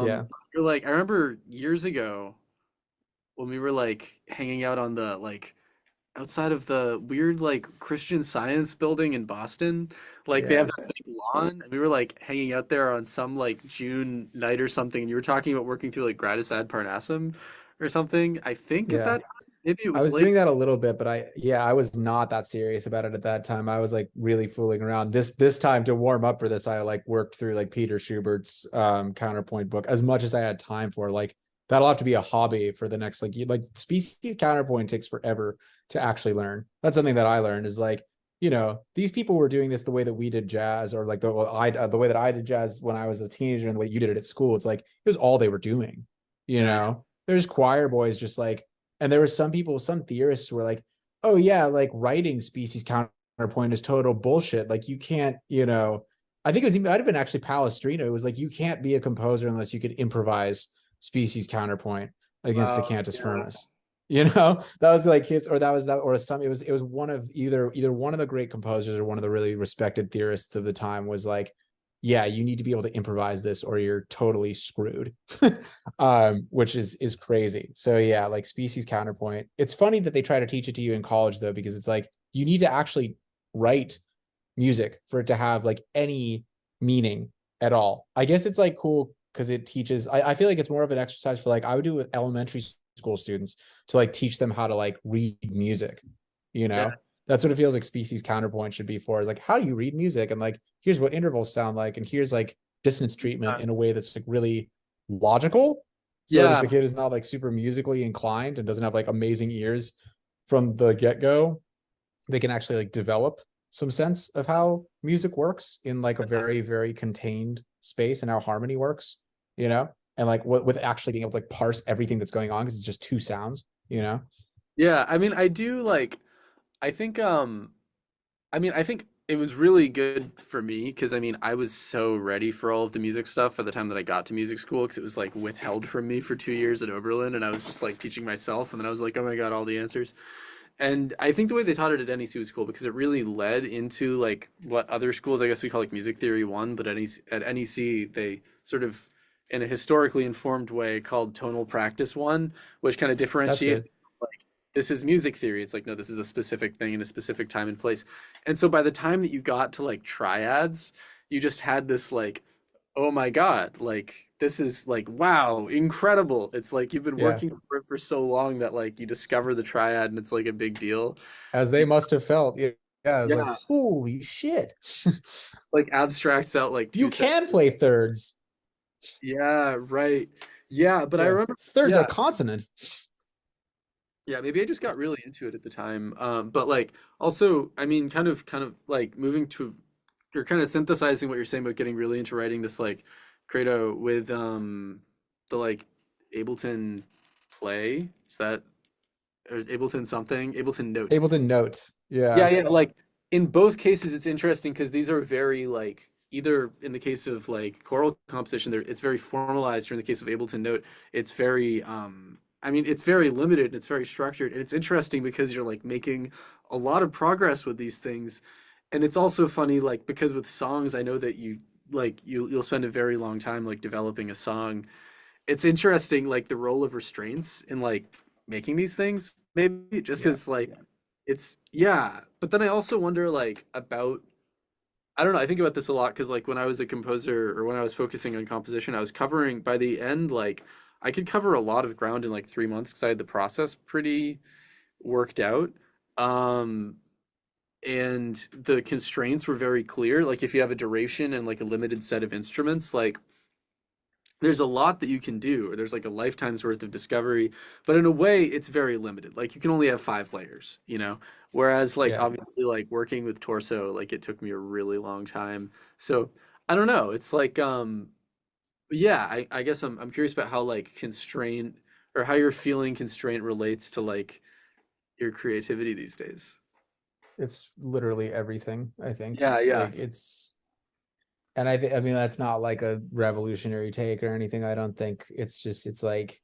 Yeah. You're like, I remember years ago when we were like hanging out on the like outside of the weird like Christian Science building in Boston. Like they have Yeah. that big lawn, and we were like hanging out there on some like June night or something, and you were talking about working through like Gradus ad Parnassum or something. I think at Yeah. that time, maybe it I was was late. doing that a little bit, but I was not that serious about it at that time. I was like really fooling around. This time to warm up for this, I like worked through like Peter Schubert's Counterpoint book as much as I had time for. Like that'll have to be a hobby for the next like species counterpoint takes forever to actually learn. That's something that I learned is like, these people were doing this the way that we did jazz, or like the way that I did jazz when I was a teenager and the way you did it at school. It's like it was all they were doing, you Yeah, know. There's choir boys just like, and there were some theorists were like, oh yeah, like writing species counterpoint is total bullshit. Like you can't, I think it might have been actually Palestrina. It was like, you can't be a composer unless you could improvise species counterpoint against the wow, cantus yeah, firmus. That was like his, or that was that, or some, it was one of either one of the great composers or one of the really respected theorists of the time was like, yeah, you need to be able to improvise this or you're totally screwed. Which is crazy. So yeah, like species counterpoint. It's funny that they try to teach it to you in college though, because it's like you need to actually write music for it to have like any meaning at all. I guess it's like cool because it teaches. I feel like it's more of an exercise for like I would do with elementary school students to like teach them how to like read music. You yeah, know, that's what it feels like species counterpoint should be for. Is like how do you read music and like here's what intervals sound like and here's like dissonance treatment in a way that's like really logical. So like if yeah. the kid is not like super musically inclined and doesn't have like amazing ears from the get-go, they can actually like develop some sense of how music works in like a very, very contained space and how harmony works, and like with actually being able to like parse everything that's going on because it's just two sounds. Yeah, I mean, I do like. I think I think it was really good for me because I mean I was so ready for all of the music stuff by the time that I got to music school because it was like withheld from me for 2 years at Oberlin and I was just like teaching myself and then I was like, oh my God, all the answers. And I think the way they taught it at NEC was cool because it really led into like what other schools I guess we call like music theory one, but at NEC they sort of in a historically informed way called tonal practice one, which kind of That's differentiates good. like this is music theory. It's like no, this is a specific thing in a specific time and place. And so by the time that you got to like triads, you just had this like, oh my God, like this is like wow, incredible. It's like you've been Yeah, working for it for so long that like you discover the triad and it's like a big deal. as they must have felt. Yeah, yeah, I was like, Yeah, holy shit. like abstracts out like You two sets. can play thirds. Yeah, right. Yeah, but I Yeah, remember, thirds are yeah, consonant. yeah, maybe I just got really into it at the time. But like also, I mean, kind of like moving to, you're kind of synthesizing what you're saying about getting really into writing this like credo with the like Ableton play. Is that or Ableton something? Ableton Note. Ableton Note. Yeah, Yeah, yeah. Like in both cases, it's interesting because these are very like either in the case of like choral composition, there it's very formalized, or in the case of Ableton Note, it's very I mean, it's very limited and it's very structured, and it's interesting because you're like making a lot of progress with these things, and it's also funny like because with songs, I know that you like you'll spend a very long time like developing a song. It's interesting like the role of restraints in like making these things maybe just yeah. because like it's yeah, but then I also wonder like about I don't know, I think about this a lot because like when I was a composer or when I was focusing on composition, I was covering by the end like I could cover a lot of ground in like 3 months because I had the process pretty worked out. Um and the constraints were very clear. Like if you have a duration and like a limited set of instruments, like there's a lot that you can do, or there's like a lifetime's worth of discovery, but in a way, it's very limited. Like you can only have 5 layers, you know? Whereas like Yeah. obviously like working with torso, like it took me a really long time. So I don't know. It's like yeah, I guess I'm curious about how like constraint or how you're feeling constraint relates to like your creativity these days. It's literally everything, I think. Yeah, yeah. Like it's and I mean that's not like a revolutionary take or anything. I don't think it's like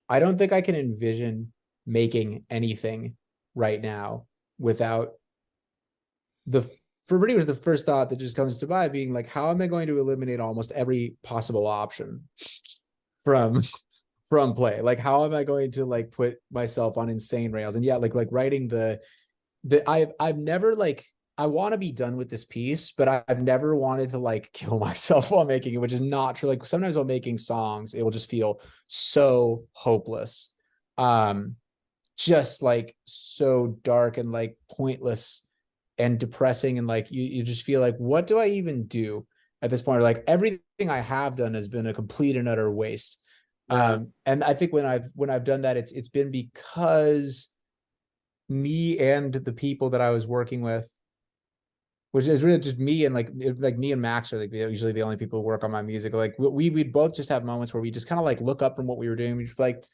I don't think I can envision making anything right now without the for me it was the first thought that just comes to mind being like how am I going to eliminate almost every possible option from from play. Like, how am I going to like put myself on insane rails? And yeah, like writing the I've never like, I want to be done with this piece, but I've never wanted to like kill myself while making it, which is not true. Like sometimes while making songs, it will just feel so hopeless. Um, just like so dark and like pointless and depressing, and like you just feel like, what do I even do at this point? Or like everything I have done has been a complete and utter waste. Yeah. And I think when I've done that, it's been because me and the people that I was working with, which is really just me and like me and Max are like usually the only people who work on my music. Like we'd both just have moments where we just kind of like look up from what we were doing. We just like,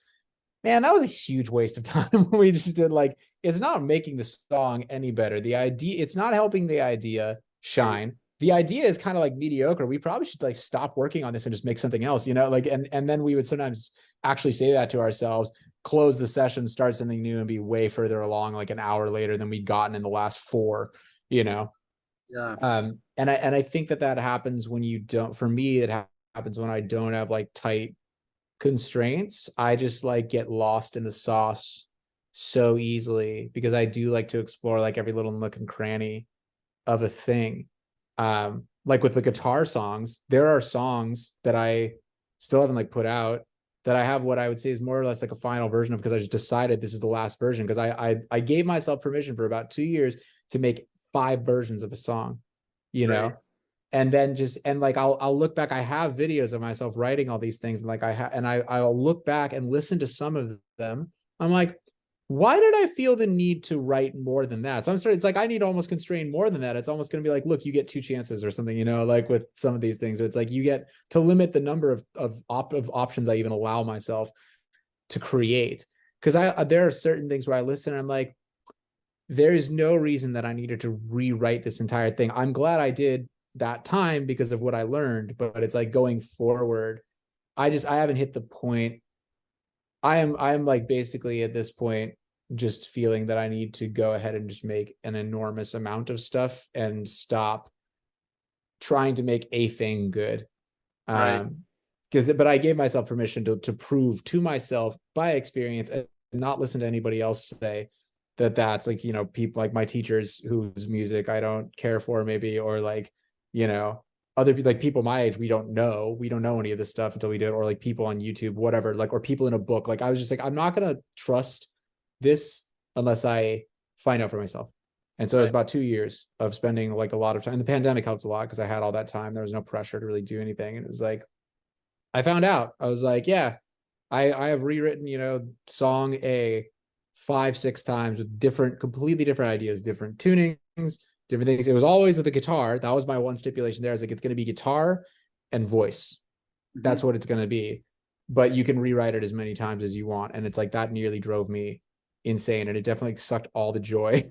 man, that was a huge waste of time. We just did like, it's not making the song any better. The idea, it's not helping the idea Right. shine. The idea is kind of like mediocre. We probably should like stop working on this and just make something else, you know? Like, and then we would sometimes actually say that to ourselves, close the session, start something new, and be way further along like an hour later than we'd gotten in the last four, you know? Yeah. And I think that that happens when you don't, for me, it happens when I don't have like tight constraints. I just like get lost in the sauce so easily because I do like to explore like every little nook and cranny of a thing. Like with the guitar songs, there are songs that I still haven't like put out that I have what I would say is more or less like a final version of, because I just decided this is the last version, because I gave myself permission for about 2 years to make 5 versions of a song, you Right. know, and then just, and like I'll look back, I have videos of myself writing all these things, and like I'll look back and listen to some of them. I'm like, why did I feel the need to write more than that? So I'm starting, it's like I need to almost constrain more than that. It's almost going to be like, look, you get 2 chances or something, you know, like with some of these things, it's like you get to limit the number of options I even allow myself to create. Because there are certain things where I listen and I'm like, there's no reason that I needed to rewrite this entire thing. I'm glad I did that time because of what I learned, but it's like going forward, I haven't hit the point. I am like basically at this point just feeling that I need to go ahead and just make an enormous amount of stuff and stop trying to make a thing good. Right. Because but I gave myself permission to prove to myself by experience and not listen to anybody else say that that's like, you know, people like my teachers whose music I don't care for maybe, or like, you know, other like people my age, we don't know any of this stuff until we do it, or like people on YouTube, whatever, like, or people in a book. Like I was just like, I'm not gonna trust this unless I find out for myself. And so it was Right. about 2 years of spending like a lot of time. And the pandemic helped a lot because I had all that time. There was no pressure to really do anything. And it was like, I found out. I was like, yeah, I have rewritten, you know, song A 5, 6 times with different, completely different ideas, different tunings, different things. It was always the guitar. That was my one stipulation there. Is like, it's going to be guitar and voice. Hmm. That's what it's going to be. But you can rewrite it as many times as you want. And it's like that nearly drove me insane. And it definitely sucked all the joy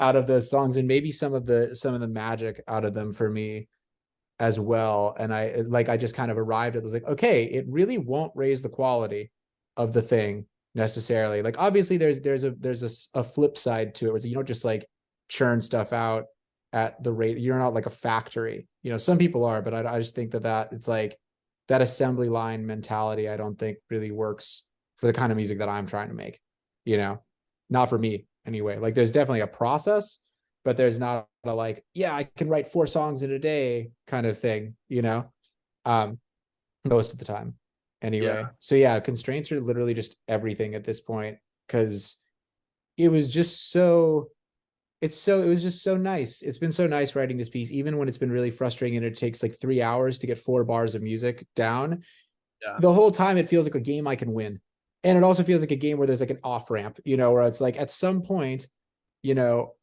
out of the songs, and maybe some of the magic out of them for me as well. And I just kind of arrived at this like, okay, it really won't raise the quality of the thing necessarily. Like obviously there's a flip side to it, where you don't just like churn stuff out at the rate, you're not like a factory, you know, some people are, but I just think that it's like that assembly line mentality I don't think really works for the kind of music that I'm trying to make, you know, not for me anyway. Like there's definitely a process, but there's not a like, yeah, I can write 4 songs in a day kind of thing, you know, um, most of the time Yeah. anyway. So yeah, constraints are literally just everything at this point, because it was just so, it was just so nice. It's been so nice writing this piece, even when it's been really frustrating and it takes like 3 hours to get 4 bars of music down. Yeah. The whole time it feels like a game I can win. And it also feels like a game where there's like an off ramp, you know, where it's like at some point, you know,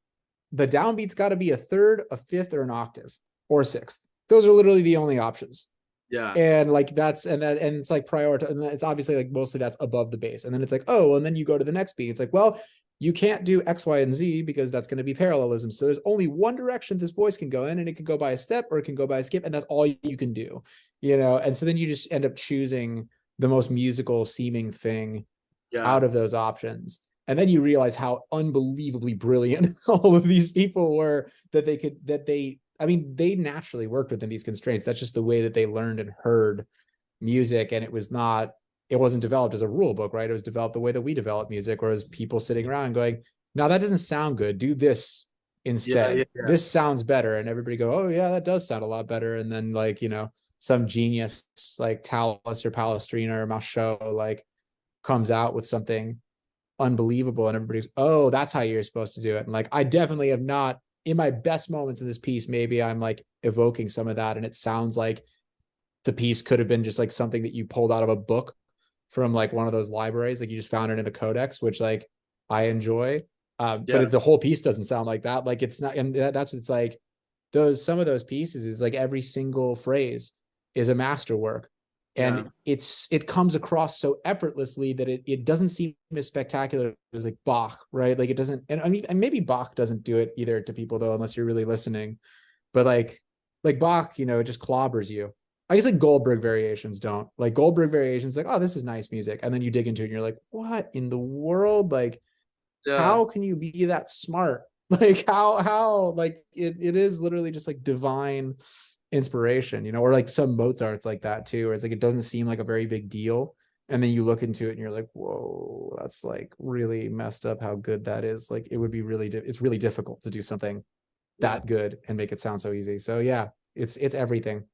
the downbeat's got to be a third, a fifth, or an octave, or a sixth. Those are literally the only options. Yeah. And like that's, and it's like prioritize, and it's obviously like mostly that's above the bass. And then it's like, oh, and then you go to the next beat. It's like, well, you can't do X, Y, and Z because that's going to be parallelism. So there's only one direction this voice can go in, and it can go by a step or it can go by a skip, and that's all you can do, you know? And so then you just end up choosing the most musical seeming thing Yeah. out of those options. And then you realize how unbelievably brilliant all of these people were, that they I mean, they naturally worked within these constraints. That's just the way that they learned and heard music, and it wasn't developed as a rule book, right? It was developed the way that we develop music, whereas people sitting around and going, no, that doesn't sound good. Do this Yeah, yeah, instead. yeah. This sounds better. And everybody go, oh yeah, that does sound a lot better. And then like, some genius like Talus or Palestrina or Machaut like comes out with something unbelievable, and everybody's, oh, that's how you're supposed to do it. And like, I definitely have not, in my best moments in this piece, maybe I'm like evoking some of that, and it sounds like the piece could have been just like something that you pulled out of a book from like one of those libraries, like you just found it in a codex, which like I enjoy. But Yeah, the whole piece doesn't sound like that. Like it's not, and that's what it's like. Some of those pieces is like every single phrase is a masterwork, yeah, and it comes across so effortlessly that it doesn't seem as spectacular as like Bach, right? Like it doesn't, and I mean, and maybe Bach doesn't do it either to people though, unless you're really listening. But like Bach, it just clobbers you. I guess like Goldberg variations don't. Like Goldberg variations, like, oh, this is nice music. And then you dig into it and you're like, what in the world? Like, yeah, how can you be that smart? Like how like it is literally just like divine inspiration, or like some Mozart's like that too, where it's like it doesn't seem like a very big deal. And then you look into it and you're like, whoa, that's like really messed up how good that is. Like it would be it's really difficult to do something yeah. that good and make it sound so easy. So yeah, it's everything.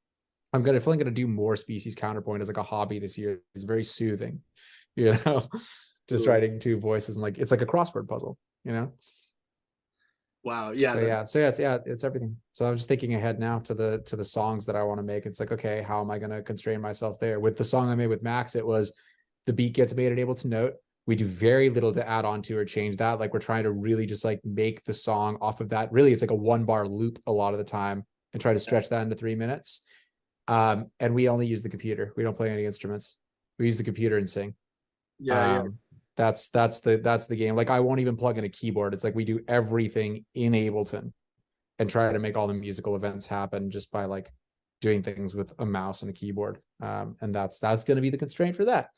I feel like I'm gonna do more species counterpoint as like a hobby this year. It's very soothing, you know, just Cool. writing two voices and like it's like a crossword puzzle. Wow. Yeah. So yeah, it's everything. So I'm just thinking ahead now to the songs that I want to make. It's like, okay, how am I gonna constrain myself there? With the song I made with Max, it was the beat gets made at Ableton Note. We do very little to add on to or change that. Like we're trying to really just like make the song off of that. Really, it's like a 1 bar loop a lot of the time and try to stretch that into 3 minutes. And we only use the computer. We don't play any instruments. We use the computer and sing. Yeah. Yeah. Um, that's the game. Like I won't even plug in a keyboard. It's like we do everything in Ableton and try to make all the musical events happen just by like doing things with a mouse and a keyboard. And that's going to be the constraint for that.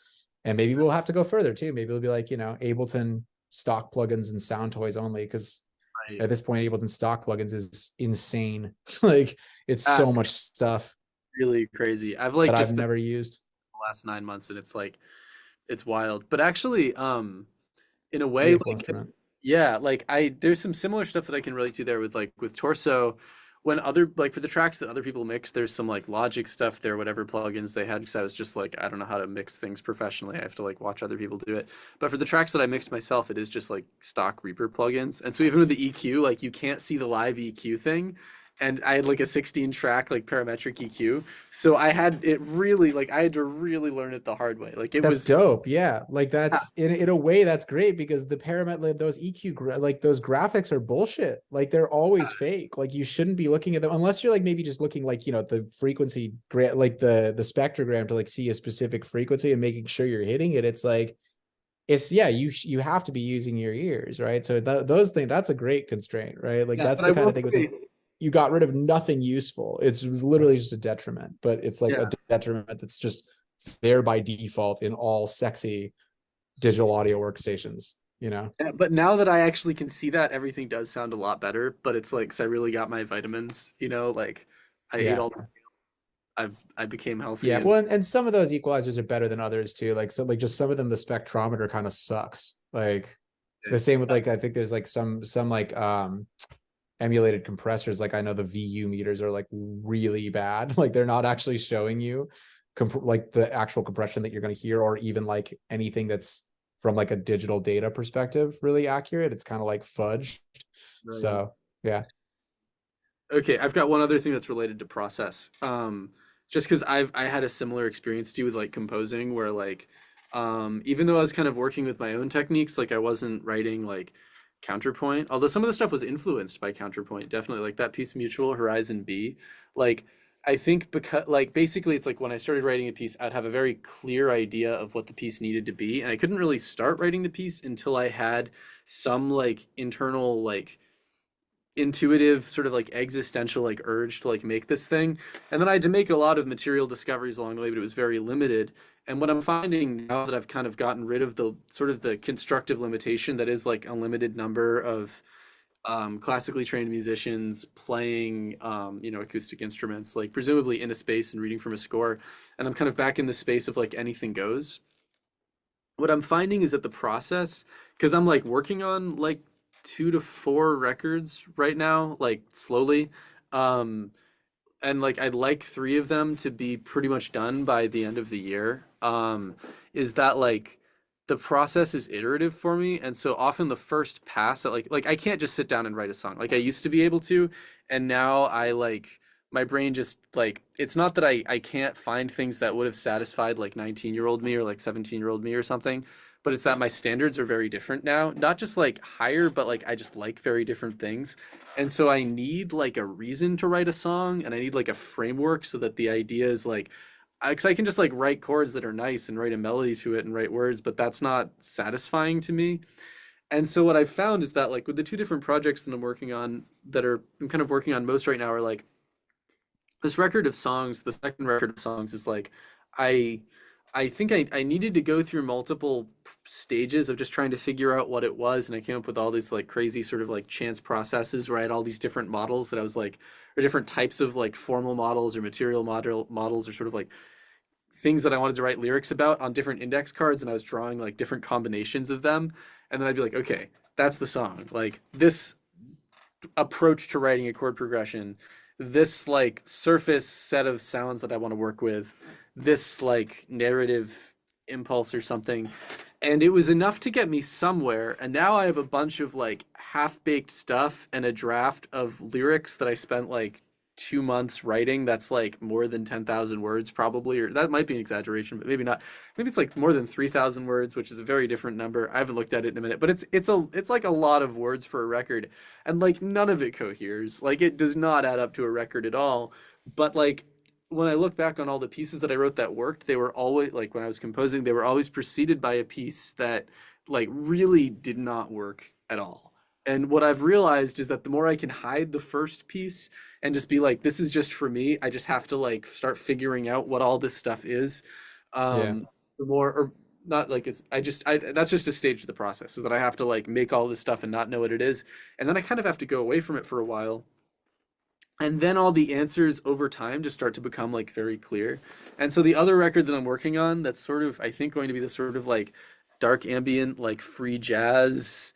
And maybe we'll have to go further too. Maybe it'll be like, Ableton stock plugins and sound toys only, because Right. at this point, Ableton stock plugins is insane. Like it's Yeah. so much stuff Really crazy. I've like that just I've spent never used. the last 9 months, and it's like it's wild. But actually, in a way, Beautiful like instrument. yeah, like there's some similar stuff that I can relate to there with like with Torso. When other like for the tracks that other people mix, there's some like Logic stuff there, whatever plugins they had, because I was just like, I don't know how to mix things professionally. I have to like watch other people do it. But for the tracks that I mixed myself, it is just like stock Reaper plugins. And so even with the EQ, like you can't see the live EQ thing. And I had like a 16 track like parametric EQ. So I had it really like I had to really learn it the hard way. Like it That's was dope. Yeah. Like that's in a way that's great, because the parameter, those like those graphics are bullshit. Like they're always fake. Like you shouldn't be looking at them unless you're like maybe just looking like, the frequency like the spectrogram to like see a specific frequency and making sure you're hitting it. It's like, yeah, you have to be using your ears, right? So those things, that's a great constraint, right? Like yeah, that's but I the kind will of thing that's say like, you got rid of nothing useful. It was literally just a detriment, but it's like a yeah. detriment that's just there by default in all sexy digital audio workstations. Yeah, but now that I actually can see that, everything does sound a lot better. But it's like, 'cause I really got my vitamins, like I ate Yeah. all I became healthy Yeah. and Well, and some of those equalizers are better than others too. Like so like just some of them, the spectrometer kind of sucks. Like the same with like, I think there's like some like emulated compressors. Like I know the VU meters are like really bad. Like they're not actually showing you like the actual compression that you're going to hear, or even like anything that's from like a digital data perspective really accurate. It's kind of like fudged. right. So yeah. Okay, I've got one other thing that's related to process. Just because I had a similar experience too with like composing where like even though I was kind of working with my own techniques, like I wasn't writing like Counterpoint, although some of the stuff was influenced by Counterpoint, definitely like that piece Mutual Horizon B. Like I think because like basically it's like when I started writing a piece, I'd have a very clear idea of what the piece needed to be, and I couldn't really start writing the piece until I had some like internal like intuitive sort of like existential like urge to like make this thing, and then I had to make a lot of material discoveries along the way, but it was very limited. And what I'm finding now that I've kind of gotten rid of the sort of the constructive limitation that is like a limited number of classically trained musicians playing, acoustic instruments, like presumably in a space and reading from a score. And I'm kind of back in the space of like anything goes. What I'm finding is that the process, because I'm like working on like 2 to 4 records right now, like slowly. Um, and like I'd like 3 of them to be pretty much done by the end of the year. Is that like the process is iterative for me, and so often the first pass at like I can't just sit down and write a song like I used to be able to, and now I like my brain just like it's not that I can't find things that would have satisfied like 19-year-old me or like 17-year-old me or something, but it's that my standards are very different now. Not just like higher, but like I just like very different things. And so I need like a reason to write a song and I need like a framework so that the idea is like, because I can just like write chords that are nice and write a melody to it and write words, but that's not satisfying to me. And so what I've found is that like with the 2 different projects that I'm working on I'm kind of working on most right now are like this record of songs, the second record of songs is like I I think I needed to go through multiple stages of just trying to figure out what it was, and I came up with all these like crazy sort of like chance processes where I had all these different models that I was like, or different types of like formal models or material models or sort of like things that I wanted to write lyrics about on different index cards, and I was drawing like different combinations of them, and then I'd be like, okay, that's the song. Like this approach to writing a chord progression, this like surface set of sounds that I want to work with, this like narrative impulse or something. And it was enough to get me somewhere. And now I have a bunch of like half baked stuff and a draft of lyrics that I spent like 2 months writing. That's like more than 10,000 words, probably, or that might be an exaggeration, but maybe not. Maybe it's like more than 3,000 words, which is a very different number. I haven't looked at it in a minute, but it's like a lot of words for a record, and like none of it coheres. Like it does not add up to a record at all. But like when I look back on all the pieces that I wrote that worked, they were always like when I was composing, they were always preceded by a piece that like really did not work at all. And what I've realized is that the more I can hide the first piece and just be like, this is just for me, I just have to like start figuring out what all this stuff is. Yeah. The more, or not like it's, that's just a stage of the process, is that I have to like make all this stuff and not know what it is. And then I kind of have to go away from it for a while, and then all the answers over time just start to become like very clear. And so the other record that I'm working on, that's sort of I think going to be the sort of like dark ambient like free jazz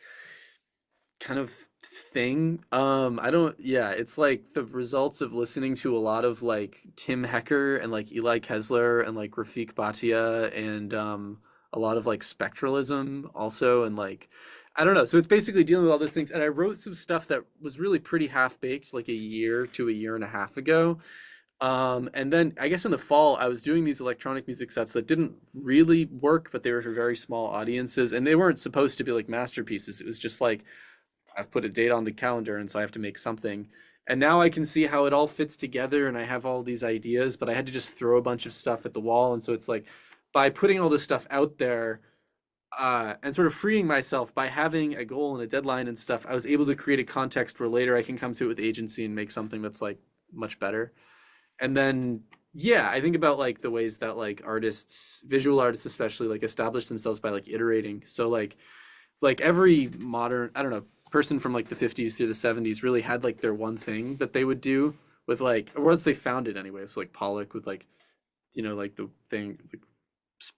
kind of thing. I don't, yeah, it's like the results of listening to a lot of like Tim Hecker and like Eli Kesler and like Rafik Bhatia and a lot of like spectralism also, and like I don't know. So it's basically dealing with all those things. And I wrote some stuff that was really pretty half baked like a year to a year and a half ago. And then I guess in the fall, I was doing these electronic music sets that didn't really work, but they were for very small audiences, and they weren't supposed to be like masterpieces. It was just like I've put a date on the calendar, and so I have to make something. And now I can see how it all fits together, and I have all these ideas, but I had to just throw a bunch of stuff at the wall. And so it's like by putting all this stuff out there, and sort of freeing myself by having a goal and a deadline and stuff, I was able to create a context where later I can come to it with agency and make something that's like much better. And then, yeah, I think about like the ways that like artists, visual artists especially, like establish themselves by like iterating. So like every modern, I don't know, person from like the 50s through the 70s really had like their one thing that they would do with like, or once they found it anyway. So like Pollock with like, like the thing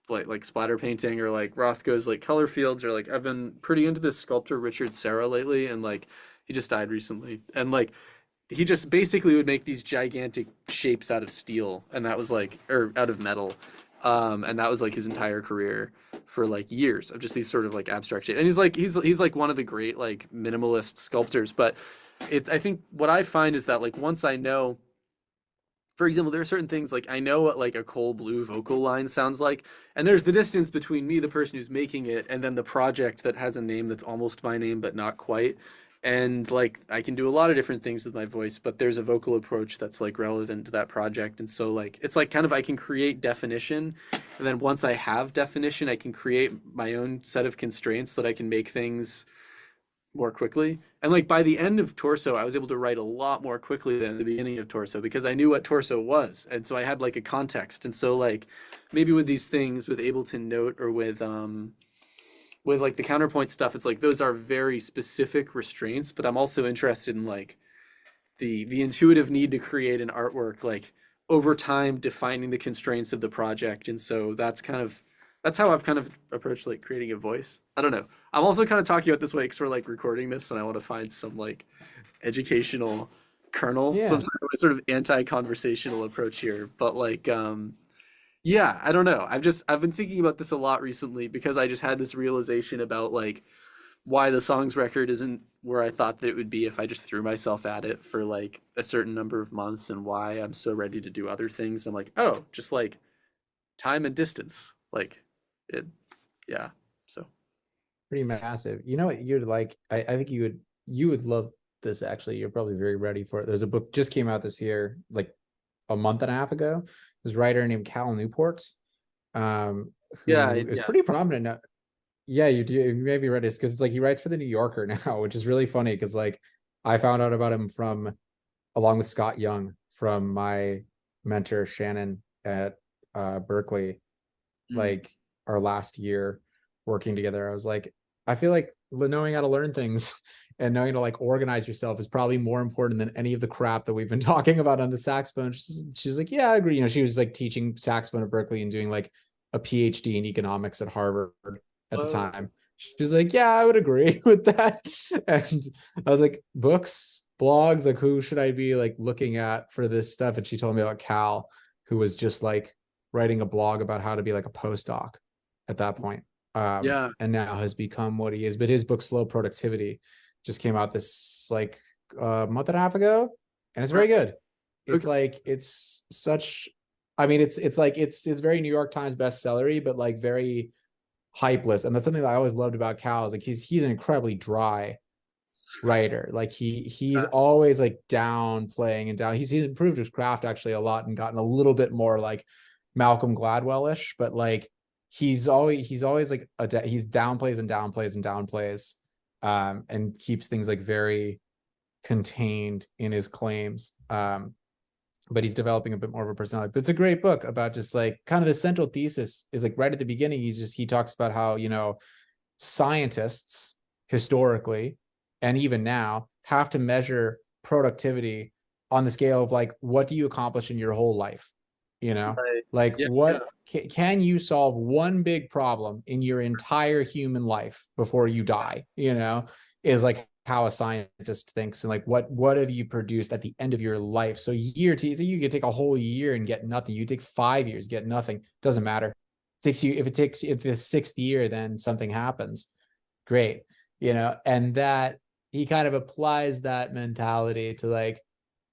like splatter painting, or like Rothko's like color fields, or like I've been pretty into this sculptor Richard Serra lately, and like he just died recently, and like he just basically would make these gigantic shapes out of steel, and that was like, or out of metal, and that was like his entire career for like years of just these sort of like abstract shapes. And he's like one of the great like minimalist sculptors. But I think what I find is that like once I know, for example, there are certain things like I know what like a cold blue vocal line sounds like, and there's the distance between me, the person who's making it, and then the project that has a name that's almost my name but not quite. And like I can do a lot of different things with my voice, but there's a vocal approach that's like relevant to that project. And so like it's like kind of I can create definition, and then once I have definition, I can create my own set of constraints so that I can make things more quickly. And like by the end of Torso, I was able to write a lot more quickly than the beginning of Torso because I knew what Torso was. And so I had like a context. And so like maybe with these things with Ableton Note or with with like the counterpoint stuff, it's like those are very specific restraints, but I'm also interested in like the intuitive need to create an artwork like over time defining the constraints of the project. And so that's how I've kind of approached like creating a voice. I don't know. I'm also kind of talking about this way because we're like recording this and I want to find some like educational kernel, some Yeah. sort of anti-conversational approach here. But like yeah, I don't know. I've been thinking about this a lot recently because I just had this realization about like why the songs record isn't where I thought that it would be if I just threw myself at it for like a certain number of months, and why I'm so ready to do other things. I'm like, oh, just like time and distance. Like it, yeah. So Pretty massive. You know what you'd like? I think you would love this actually. You're probably very ready for it. There's a book just came out this year, like a month and a half ago. This writer named Cal Newport, um, yeah, who is yeah. pretty prominent now. Yeah, you do. You maybe read it because it's like he writes for the New Yorker now, which is really funny because like I found out about him from along with Scott Young from my mentor Shannon at Berkeley, Mm. like our last year working together. I was like, I feel like knowing how to learn things and knowing to like organize yourself is probably more important than any of the crap that we've been talking about on the saxophone. She's like, yeah, I agree. You know, she was like teaching saxophone at Berkeley and doing like a PhD in economics at Harvard at the Whoa. time. She was like, yeah, I would agree with that. And I was like, books, blogs, like who should I be like looking at for this stuff? And she told me about Cal, who was just like writing a blog about how to be like a postdoc at that point. Yeah. And now has become what he is. But his book, Slow Productivity, just came out this like month and a half ago, and it's very Right. good. It's Okay. like it's such. I mean, it's like it's very New York Times bestsellery, but like very hypeless. And that's something that I always loved about Cal. Is like he's an incredibly dry writer. Like he's Yeah. always like downplaying and down. He's improved his craft actually a lot and gotten a little bit more like Malcolm Gladwell-ish, but like he's always like he's downplays and downplays and downplays, and keeps things like very contained in his claims. But he's developing a bit more of a personality. But it's a great book about just like kind of the central thesis is like right at the beginning. He talks about how, you know, scientists historically and even now have to measure productivity on the scale of like what do you accomplish in your whole life, you know, Right. like Yeah. Yeah. what can you solve one big problem in your entire human life before you die, you know, is like how a scientist thinks. And like what have you produced at the end of your life? So you could take a whole year and get nothing. You take 5 years, get nothing, doesn't matter. If the sixth year then something happens, great, you know. And that he kind of applies that mentality to like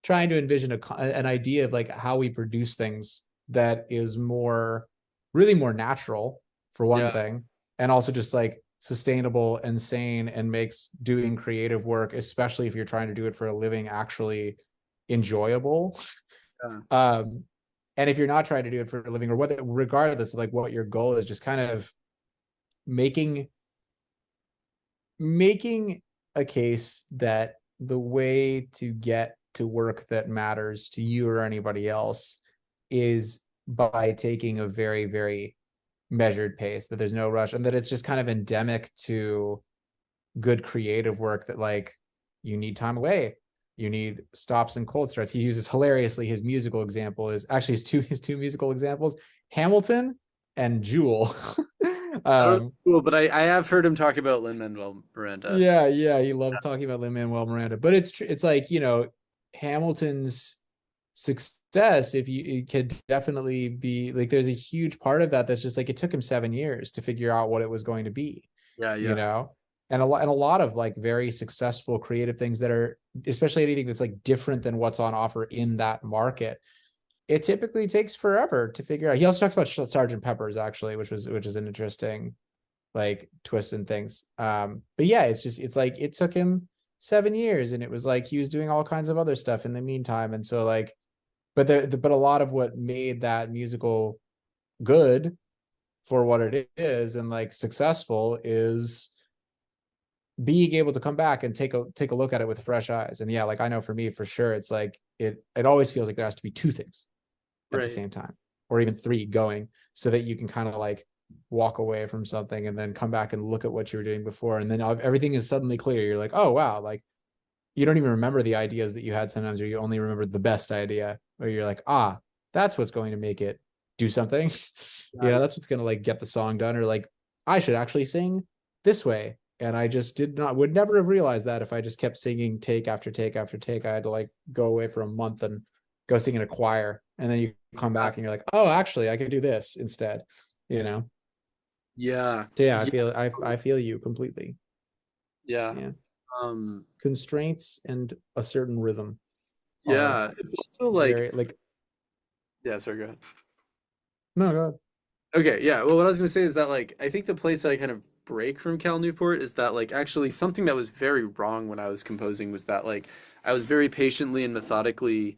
trying to envision an idea of like how we produce things that is more really more natural for one Yeah. thing, and also just like sustainable and sane, and makes doing creative work, especially if you're trying to do it for a living, actually enjoyable. Yeah. um and if you're not trying to do it for a living, or what, regardless of like what your goal is, just kind of making making a case that the way to get to work that matters to you or anybody else is by taking a very, very measured pace, that there's no rush, and that it's just kind of endemic to good creative work that like you need time away, you need stops and cold starts. He uses hilariously, his musical example is actually his two musical examples, Hamilton and Jewel. I don't know. um Cool, but I have heard him talk about Lin-Manuel Miranda. yeah, he loves talking about Lin-Manuel Miranda, but it's like, you know, Hamilton's success, if you, it could definitely be like there's a huge part of that that's just like it took him 7 years to figure out what it was going to be, Yeah. you Yeah. know. And a lot of like very successful creative things that are, especially anything that's like different than what's on offer in that market, it typically takes forever to figure out. He also talks about Sergeant Pepper's actually, which is an interesting like twist and things. But yeah, it's like it took him 7 years, and it was like he was doing all kinds of other stuff in the meantime. And so like, but a lot of what made that musical good for what it is and like successful is being able to come back and take a look at it with fresh eyes. And yeah, like I know for me for sure, it's like it always feels like there has to be two things at the Right. same time, or even three going, so that you can kind of like walk away from something and then come back and look at what you were doing before, and then everything is suddenly clear. You're like, oh wow, like you don't even remember the ideas that you had sometimes, or you only remember the best idea, or you're like, ah, that's what's going to make it do something. Yeah, That's what's going to like get the song done, or like I should actually sing this way. And I just would never have realized that if I just kept singing take after take after take. I had to like go away for a month and go sing in a choir. And then you come yeah, back and you're like, oh, actually, I could do this instead, you know? yeah, So yeah, yeah, I feel you completely. yeah. Yeah. Um, Constraints and a certain rhythm are yeah. It's also like, very like yeah. Sorry, go ahead. no god. Okay, yeah. Well, what I was gonna say is that like I think the place that I kind of break from Cal Newport is that like actually something that was very wrong when I was composing was that like I was very patiently and methodically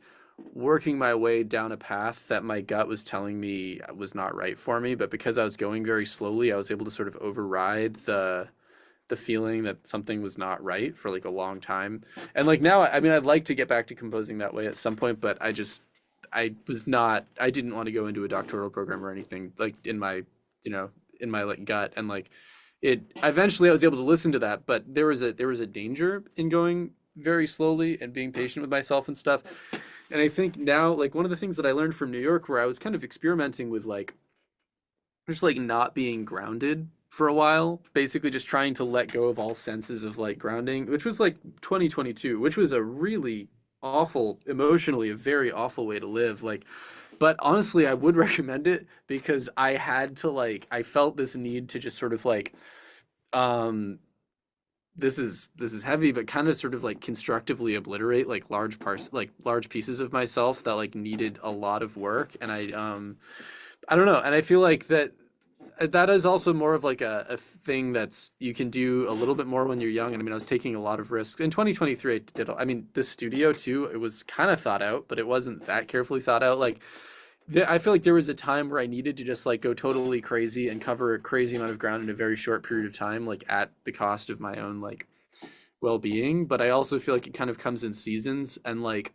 working my way down a path that my gut was telling me was not right for me, but because I was going very slowly, I was able to sort of override the feeling that something was not right for like a long time. And like now, I mean, I'd like to get back to composing that way at some point, but I didn't want to go into a doctoral program or anything like in my, in my like gut. And like eventually I was able to listen to that, but there was a danger in going very slowly and being patient with myself and stuff. And I think now, like one of the things that I learned from New York where I was kind of experimenting with like just like not being grounded for a while, basically just trying to let go of all senses of like grounding, which was like 2022, which was a really awful, emotionally a very awful way to live. Like, but honestly, I would recommend it because I had to like I felt this need to just sort of like um this is heavy, but kind of sort of like constructively obliterate like large pieces of myself that like needed a lot of work. And I don't know. And I feel like that is also more of like a thing that's you can do a little bit more when you're young. And I mean, I was taking a lot of risks in 2023. I mean, the studio too, it was kind of thought out, but it wasn't that carefully thought out. Like I feel like there was a time where I needed to just like go totally crazy and cover a crazy amount of ground in a very short period of time, like at the cost of my own like well-being. But I also feel like it kind of comes in seasons. And like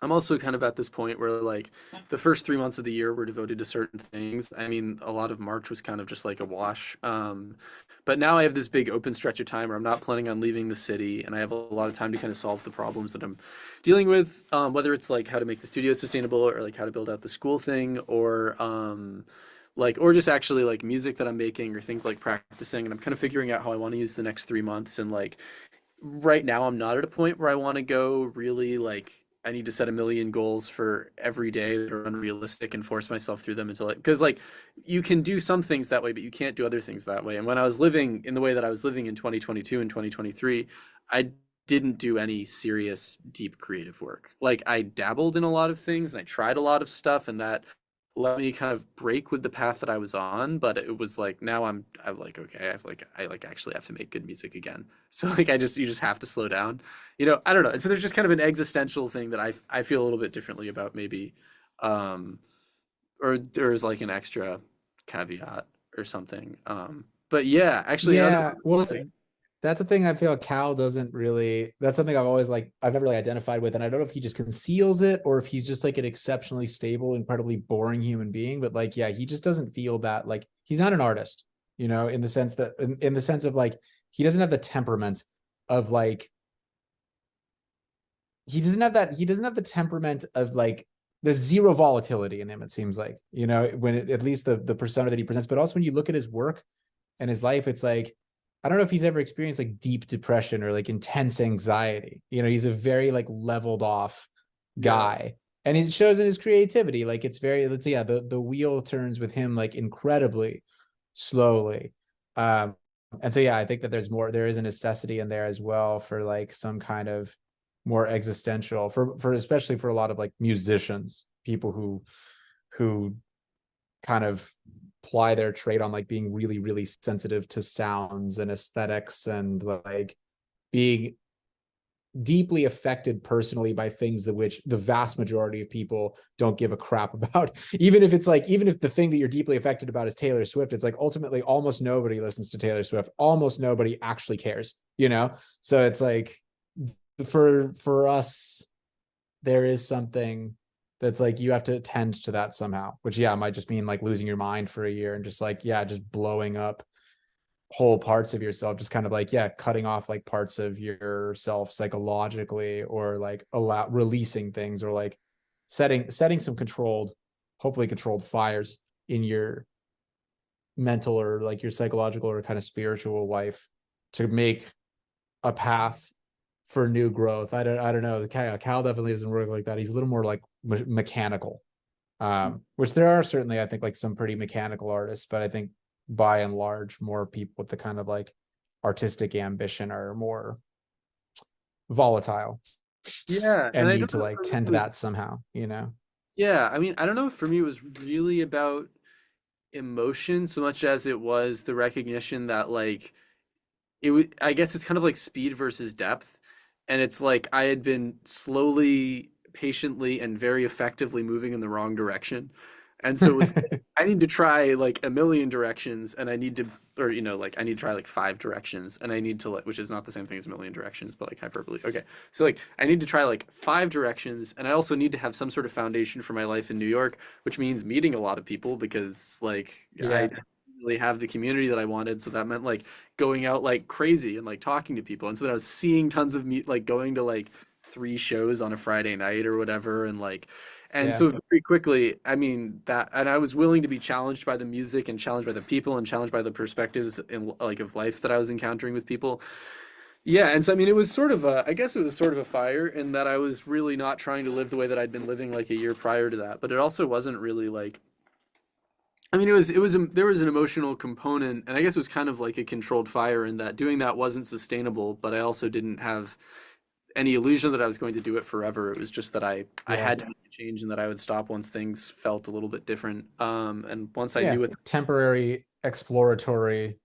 I'm also kind of at this point where like the first 3 months of the year were devoted to certain things. I mean, a lot of March was kind of just like a wash. But now I have this big open stretch of time where I'm not planning on leaving the city, and I have a lot of time to kind of solve the problems that I'm dealing with. Whether it's like how to make the studio sustainable, or like how to build out the school thing, or or just actually like music that I'm making, or things like practicing. And I'm kind of figuring out how I want to use the next 3 months. And like right now I'm not at a point where I want to go really like I need to set a million goals for every day that are unrealistic and force myself through them until it because like you can do some things that way, but you can't do other things that way. And when I was living in the way that I was living in 2022 and 2023, I didn't do any serious deep creative work. Like I dabbled in a lot of things and I tried a lot of stuff, and that let me kind of break with the path that I was on. But it was like now I'm like okay, I like actually have to make good music again. So like you just have to slow down. I don't know. And so there's just kind of an existential thing that I feel a little bit differently about maybe, um, or there's like an extra caveat or something. But yeah, actually another Yeah, well, that's the thing I feel Cal doesn't really. That's something I've never really identified with, and I don't know if he just conceals it or if he's just like an exceptionally stable, incredibly boring human being. But like, yeah, he just doesn't feel that like he's not an artist, in the sense that in the sense of like he doesn't have the temperament of like he doesn't have the temperament of like there's zero volatility in him. It seems like at least the persona that he presents, but also when you look at his work and his life, it's like I don't know if he's ever experienced like deep depression or like intense anxiety. He's a very like leveled off yeah. guy. And it shows in his creativity. Like it's very, let's see, yeah, the wheel turns with him like incredibly slowly. Um, and so yeah, I think that there is a necessity in there as well for like some kind of more existential for especially for a lot of like musicians, people who kind of ply their trade on like being really, really sensitive to sounds and aesthetics and like being deeply affected personally by things that which the vast majority of people don't give a crap about. Even if the thing that you're deeply affected about is Taylor Swift, it's like ultimately almost nobody listens to Taylor Swift. Almost nobody actually cares. So it's like for us, there is something that's like you have to tend to that somehow, which yeah might just mean like losing your mind for a year and just like yeah just blowing up whole parts of yourself, just kind of like yeah cutting off like parts of yourself psychologically, or like allow releasing things, or like setting some controlled, hopefully controlled fires in your mental or like your psychological or kind of spiritual life to make a path for new growth. I don't know. Cal definitely doesn't work like that. He's a little more like mechanical, which there are certainly, I think, like some pretty mechanical artists, but I think by and large, more people with the kind of like artistic ambition are more volatile Yeah, and and I need don't to know like for me tend it to was, that somehow, you know? yeah, I mean, I don't know if for me it was really about emotion so much as it was the recognition that like it was, I guess it's kind of like speed versus depth. And it's like I had been slowly, patiently, and very effectively moving in the wrong direction. And so it was like, I need to try like a million directions and I need to, or, like I need to try like five directions and I need to like, which is not the same thing as a million directions, but like hyperbole. Okay. So like I need to try like five directions and I also need to have some sort of foundation for my life in New York, which means meeting a lot of people because like I Yeah. didn't really have the community that I wanted. So that meant like going out like crazy and like talking to people. And so then I was seeing tons of like going to like three shows on a Friday night or whatever. And Yeah. so very quickly, I mean that, and I was willing to be challenged by the music and challenged by the people and challenged by the perspectives in like of life that I was encountering with people. Yeah, and so I mean it was sort of a, I guess it was sort of a fire in that I was really not trying to live the way that I'd been living like a year prior to that, but it also wasn't really like, I mean, there was an emotional component, and I guess it was kind of like a controlled fire in that doing that wasn't sustainable, but I also didn't have any illusion that I was going to do it forever. It was just that I Yeah. had to make a change and that I would stop once things felt a little bit different. And once I Yeah. knew it, Temporary exploratory,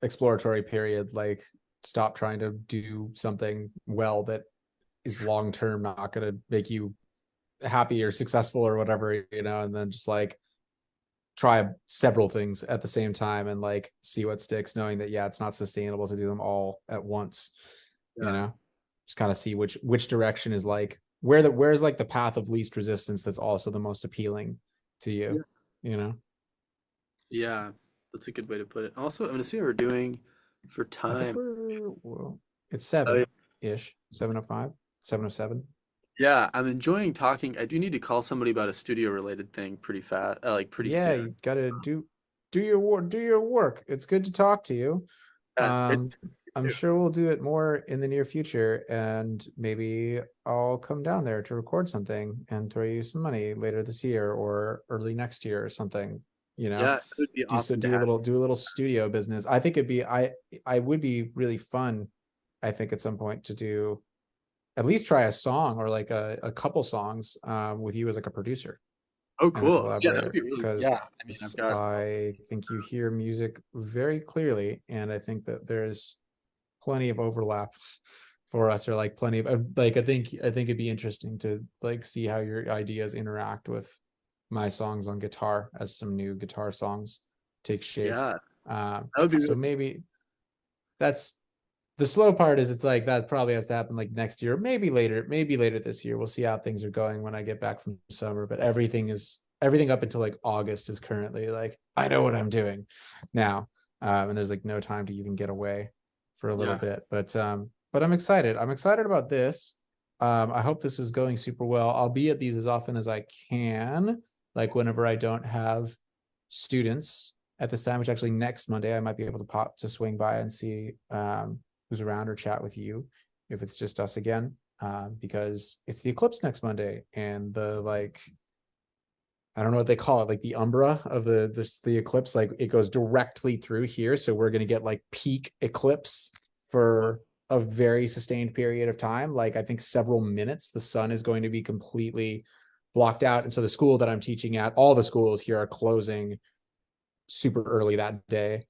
exploratory period. Like stop trying to do something well that is long term not going to make you happy or successful or whatever, and then just like try several things at the same time and like see what sticks, knowing that yeah it's not sustainable to do them all at once, you yeah, know just kind of see which direction is like where's like the path of least resistance that's also the most appealing to you, yeah, you know yeah, that's a good way to put it. Also, I'm gonna see how we're doing for I think time. well, it's Uh, 7 ish, 7:05, 7:07. yeah, I'm enjoying talking. I do need to call somebody about a studio related thing pretty fast, like pretty Yeah, soon. you gotta do your work. It's good to talk to you. It's um I'm sure we'll do it more in the near future, and maybe I'll come down there to record something and throw you some money later this year or early next year or something, you know yeah, it would be do so awesome to do a have. little do a little studio business. I think it'd be I would be really fun, I think, at some point to do at least try a song or like a couple songs with you as like a producer Oh, and a cool. Yeah, that would collaborator, be really, because yeah. I mean, I've got, I think you hear music very clearly, and I think that there's plenty of overlap for us, or like plenty of like I think it'd be interesting to like see how your ideas interact with my songs on guitar as some new guitar songs take shape. yeah, that would be So really, maybe that's the slow part, is it's like that probably has to happen like next year, maybe later this year. We'll see how things are going when I get back from summer, but everything up until like August is currently like I know what I'm doing now. And there's like no time to even get away for a little yeah. bit, but I'm excited about this. I hope this is going super well. I'll be at these as often as I can, like whenever I don't have students at this time, which actually next Monday I might be able to pop to swing by and see who's around or chat with you if it's just us again, because it's the eclipse next Monday, and the like I don't know what they call it, like the umbra of the eclipse, like it goes directly through here, so we're going to get like peak eclipse for a very sustained period of time, like I think several minutes. The sun is going to be completely blocked out, and so the school that I'm teaching at, all the schools here are closing super early that day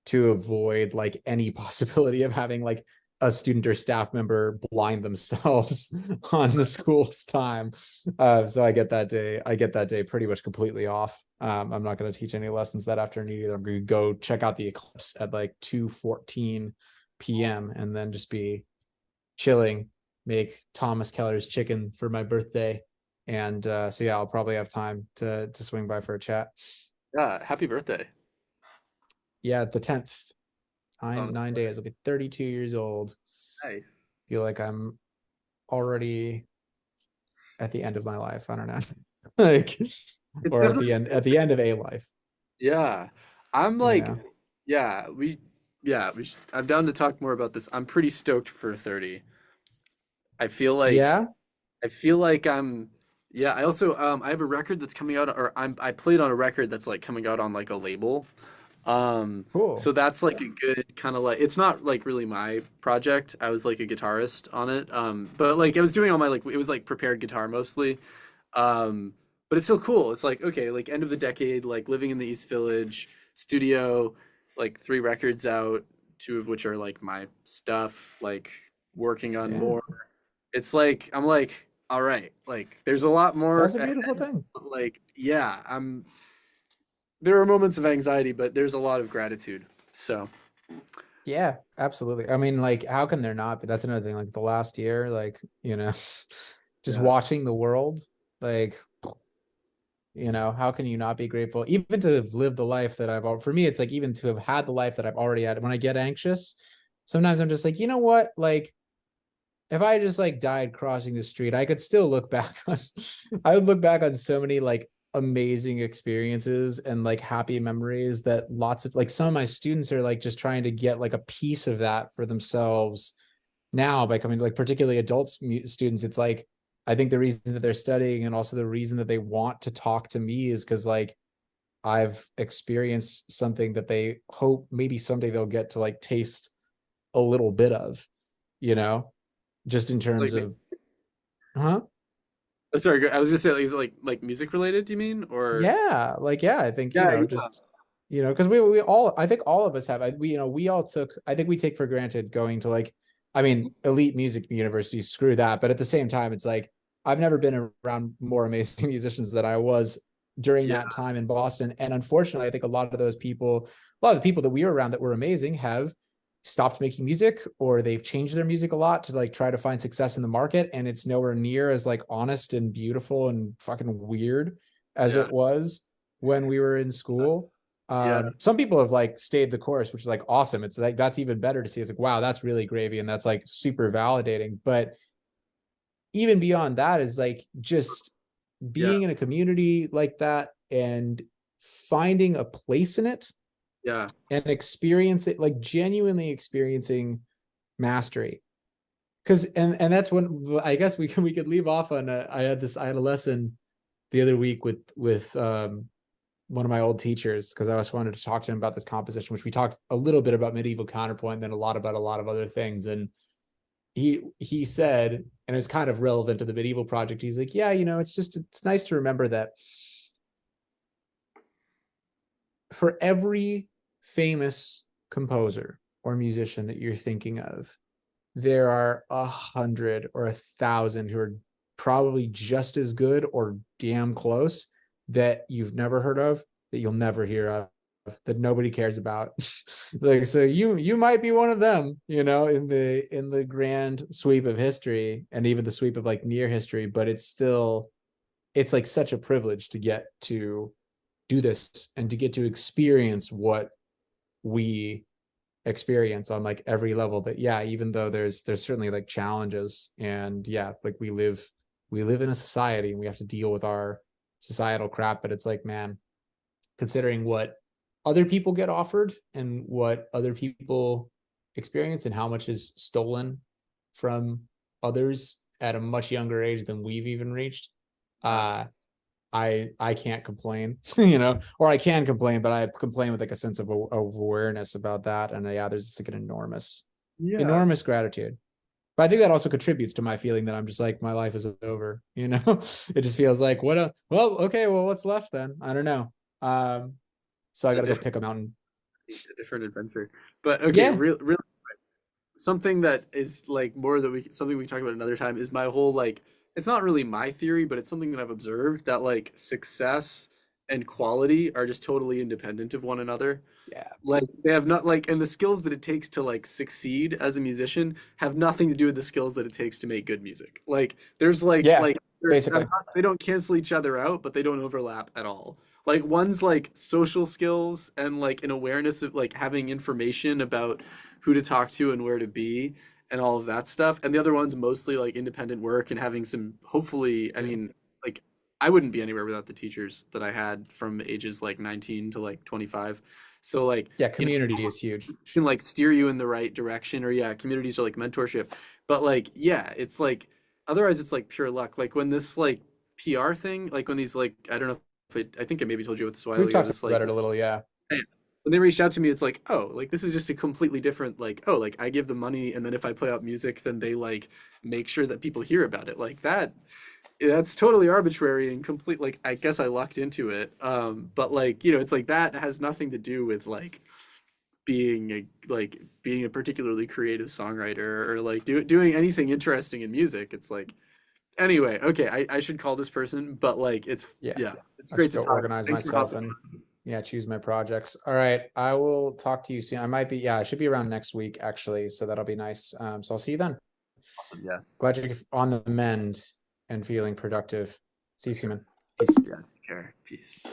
to avoid like any possibility of having like a student or staff member blind themselves on the school's time. So I get that day pretty much completely off. I'm not going to teach any lessons that afternoon either. I'm going to go check out the eclipse at like 2:14 p.m. and then just be chilling, make Thomas Keller's chicken for my birthday, And so yeah, I'll probably have time to swing by for a chat. Yeah, happy birthday. Yeah, the 10th, It's on its 9 days. I'll be 32 years old. way. Nice. Feel like I'm already at the end of my life. I don't know. Like, It's or definitely at the end of a life, yeah. I'm you like know. yeah, I'm down to talk more about this. I'm pretty stoked for 30. I feel like Yeah, I feel like I'm yeah, I also I have a record that's coming out or I played on a record that's like coming out on like a label. So cool. that's like a good kind of like it's not like really my project. I was like a guitarist on it. But like I was doing all my like it was like prepared guitar mostly. Um, but it's so cool. It's like okay, like end of the decade, like living in the East Village, studio, like 3 records out, 2 of which are like my stuff, like working on Yeah, more. It's like I'm like, all right, like there's a lot more that's a beautiful ahead, thing. but like yeah, there are moments of anxiety, but there's a lot of gratitude. So Yeah, absolutely. I mean, like, how can there not be? That's another thing. Like the last year, like, just yeah, watching the world, like, how can you not be grateful? Even to have lived the life that for me, it's like even to have had the life that I've already had. When I get anxious, sometimes I'm just like, you know what? Like, if I just like died crossing the street, I could still look back on I would look back on so many like amazing experiences and like happy memories that lots of like some of my students are like just trying to get like a piece of that for themselves now by coming to like particularly students. It's like I think the reason that they're studying and also the reason that they want to talk to me is because like I've experienced something that they hope maybe someday they'll get to like taste a little bit of, you know, just in it's terms like of huh? sorry, I was just saying, is it like music related? Do you mean or Yeah, like yeah, I think yeah, yeah, just because we all I think all of us have we all took I think we take for granted going to like I mean elite music universities, screw that, but at the same time it's like I've never been around more amazing musicians than I was during yeah, that time in Boston, and unfortunately I think a lot of the people that we were around that were amazing have stopped making music or they've changed their music a lot to like try to find success in the market, and it's nowhere near as like honest and beautiful and fucking weird as yeah, it was when we were in school. yeah, Some people have like stayed the course, which is like awesome. It's like that's even better to see. It's like, wow, that's really gravy, and that's like super validating. But even beyond that is like just yeah, being in a community like that and finding a place in it yeah, and experience it, like genuinely experiencing mastery. Because and that's when I guess we could leave off on I had a lesson the other week with one of my old teachers because I just wanted to talk to him about this composition, which we talked a little bit about medieval counterpoint, and then a lot about a lot of other things. And he said, and it was kind of relevant to the medieval project. He's like, yeah, it's nice to remember that for every famous composer or musician that you're thinking of, there are 100 or 1,000 who are probably just as good or damn close that you've never heard of, that you'll never hear of, that nobody cares about. Like so you might be one of them, in the grand sweep of history and even the sweep of like near history, but it's like such a privilege to get to do this and to get to experience what we experience on like every level. That yeah, even though there's certainly like challenges, and yeah, like we live in a society and we have to deal with our societal crap, but it's like, man, considering what other people get offered and what other people experience and how much is stolen from others at a much younger age than we've even reached, yeah, uh I can't complain, or I can complain, but I complain with like a sense of awareness about that. And yeah, there's just like an yeah. enormous gratitude. But I think that also contributes to my feeling that I'm just like my life is over. It just feels like okay, well, what's left then? I don't know. So I A got to go different pick a mountain. a different adventure. But okay, Yeah, real something that is like more that we something we talk about another time is my whole like it's not really my theory, but it's something that I've observed that like success and quality are just totally independent of one another. yeah, Like they have not like and the skills that it takes to like succeed as a musician have nothing to do with the skills that it takes to make good music. Like there's yeah, basically. they don't cancel each other out, but they don't overlap at all. Like one's like social skills and like an awareness of like having information about who to talk to and where to be and all of that stuff. And the other one's mostly like independent work and having some, hopefully, I Yeah. mean, like I wouldn't be anywhere without the teachers that I had from ages like 19 to like 25. So like, Yeah, you know, community is huge. can like steer you in the right direction, or yeah, communities are like mentorship. But like yeah, it's like otherwise it's like pure luck. Like when this like PR thing, like when these like I don't know if I think I maybe told you about this a while We've ago, talked this like about it a little, yeah. when they reached out to me, it's like, oh, like this is just a completely different, like, oh, like I give them money and then if I put out music, then they like make sure that people hear about it. Like that's totally arbitrary and complete, like I guess I lucked into it. But like, you know, it's like that has nothing to do with being a particularly creative songwriter or like doing anything interesting in music. It's like anyway, okay, I should call this person, but like it's Yeah. yeah, it's I great should to go talk. organize Thanks for myself hopping and on. yeah, choose my projects. All right. I will talk to you soon. I might be, yeah, I should be around next week actually. So that'll be nice. So I'll see you then. Awesome. Yeah. Glad you're on the mend and feeling productive. See you soon, man. Peace. Yeah. Take care. Peace.